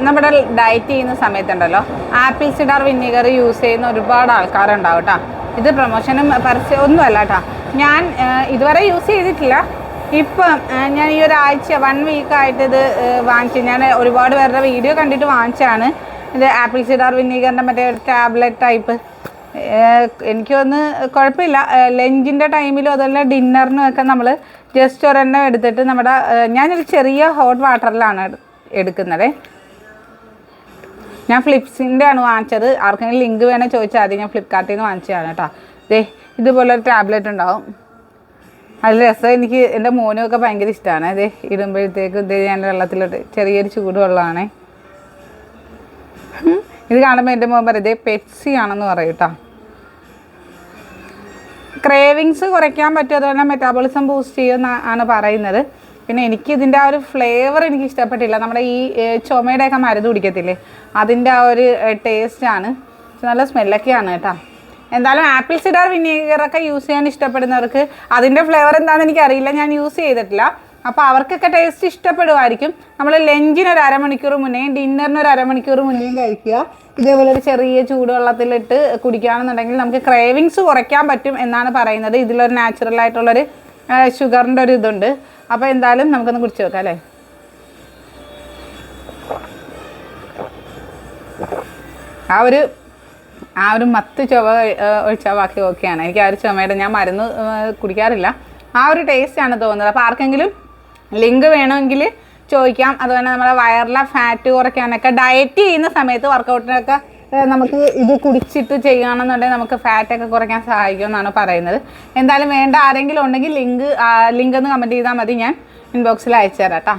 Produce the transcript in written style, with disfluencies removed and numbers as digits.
നമ്മുടെ ഡയറ്റ് ചെയ്യുന്ന സമയത്തുണ്ടല്ലോ apple cider vinegar use ചെയ്യുന്ന ഒരുപാട് ആൾക്കാരുണ്ടാവും കേട്ടോ. ഇത് പ്രൊമോഷനും പരസ്യമൊന്നുമല്ല കേട്ടോ. ഞാൻ ഇതുവരെ യൂസ് ചെയ്തിട്ടില്ല. ഇപ്പം ഞാൻ ഈ ഒരാഴ്ച 1 വീക്കായിട്ട് ഇത് വാങ്ങിച്ചു. ഞാൻ ഒരുപാട് പേരുടെ വീഡിയോ കണ്ടിട്ട് വാങ്ങിച്ചാണ് ഇത്. ആപ്പിൾ സിഡാർ വിനീഗറിൻ്റെ മറ്റേ ടാബ്ലറ്റ് ടൈപ്പ്. എനിക്ക് ഒന്ന് കുഴപ്പമില്ല. ലഞ്ചിൻ്റെ ടൈമിലും അതുപോലെ ഡിന്നറിനും ഒക്കെ നമ്മൾ ജസ്റ്റ് ഒരെണ്ണം എടുത്തിട്ട് നമ്മുടെ ഞാനൊരു ചെറിയ ഹോട്ട് വാട്ടറിലാണ് എടുക്കുന്നത്. ഞാൻ ഫ്ലിപ്സിൻ്റെ ആണ് വാങ്ങിച്ചത്. ആർക്കെങ്കിലും ലിങ്ക് വേണേൽ ചോദിച്ചാൽ മതി. ഞാൻ ഫ്ലിപ്കാർട്ടിൽ നിന്ന് വാങ്ങിച്ചതാണ് കേട്ടോ. ഇതുപോലൊരു ടാബ്ലറ്റ് ഉണ്ടാവും. അത് രസം. എനിക്ക് എൻ്റെ മോനുമൊക്കെ ഭയങ്കര ഇഷ്ടമാണ്. ഇടുമ്പോഴത്തേക്ക് ഞാൻ വെള്ളത്തിലോട്ട് ചെറിയൊരു ചൂടുവെള്ളമാണേ. ഇത് കാണുമ്പോൾ എൻ്റെ മോൻ പറയും പെപ്സി ആണെന്ന് പറയും കേട്ടോ. ക്രേവിങ്സ് കുറയ്ക്കാൻ പറ്റും, അതുപോലെ മെറ്റാബോളിസം ബൂസ്റ്റ് ചെയ്യുമെന്നാണ് പറയുന്നത്. പിന്നെ എനിക്ക് ഇതിൻ്റെ ആ ഒരു ഫ്ലേവർ എനിക്ക് ഇഷ്ടപ്പെട്ടില്ല. നമ്മുടെ ഈ ചുമയുടെയൊക്കെ മരുന്ന് കുടിക്കത്തില്ലേ, അതിൻ്റെ ആ ഒരു ടേസ്റ്റാണ്. നല്ല സ്മെല്ലൊക്കെയാണ് കേട്ടോ. എന്തായാലും ആപ്പിൾ സിഡാർ വിനീഗറൊക്കെ യൂസ് ചെയ്യാൻ ഇഷ്ടപ്പെടുന്നവർക്ക് അതിൻ്റെ ഫ്ലേവർ എന്താണെന്ന് എനിക്കറിയില്ല, ഞാൻ യൂസ് ചെയ്തിട്ടില്ല. അപ്പോൾ അവർക്കൊക്കെ ടേസ്റ്റ് ഇഷ്ടപ്പെടുമായിരിക്കും. നമ്മൾ ലഞ്ചിന് ഒരു അരമണിക്കൂർ മുന്നേ, ഡിന്നറിന് ഒരു അരമണിക്കൂർ മുന്നേയും കഴിക്കുക. ഇതേപോലെ ഒരു ചെറിയ ചൂടുവെള്ളത്തിലിട്ട് കുടിക്കുകയാണെന്നുണ്ടെങ്കിൽ നമുക്ക് ക്രേവിങ്സ് കുറയ്ക്കാൻ പറ്റും എന്നാണ് പറയുന്നത്. ഇതിലൊരു നാച്ചുറലായിട്ടുള്ളൊരു ഷുഗറിൻ്റെ ഒരു ഇതുണ്ട്. അപ്പോൾ എന്തായാലും നമുക്കൊന്ന് കുടിച്ച് നോക്കാം അല്ലേ. ആ ഒരു മത്ത് ചുവ ഒഴിച്ചാൽ ബാക്കി ഓക്കെയാണ്. എനിക്ക് ആ ഒരു ചുമയുടെ, ഞാൻ മരുന്ന് കുടിക്കാറില്ല, ആ ഒരു ടേസ്റ്റാണ് തോന്നുന്നത്. അപ്പോൾ ആർക്കെങ്കിലും ലിങ്ക് വേണമെങ്കിൽ ചോദിക്കാം. അതുപോലെ നമ്മുടെ വയറിലെ ഫാറ്റ് കുറയ്ക്കാനൊക്കെ, ഡയറ്റ് ചെയ്യുന്ന സമയത്ത് വർക്കൗട്ടിനൊക്കെ നമുക്ക് ഇത് കുടിച്ചിട്ട് ചെയ്യുകയാണെന്നുണ്ടെങ്കിൽ നമുക്ക് ഫാറ്റൊക്കെ കുറയ്ക്കാൻ സഹായിക്കുമെന്നാണ് പറയുന്നത്. എന്തായാലും വേണ്ട ആരെങ്കിലും ഉണ്ടെങ്കിൽ ലിങ്ക് ഒന്ന് കമൻറ്റ് ചെയ്താൽ മതി, ഞാൻ ഇൻബോക്സിൽ അയച്ചു തരാം കേട്ടോ.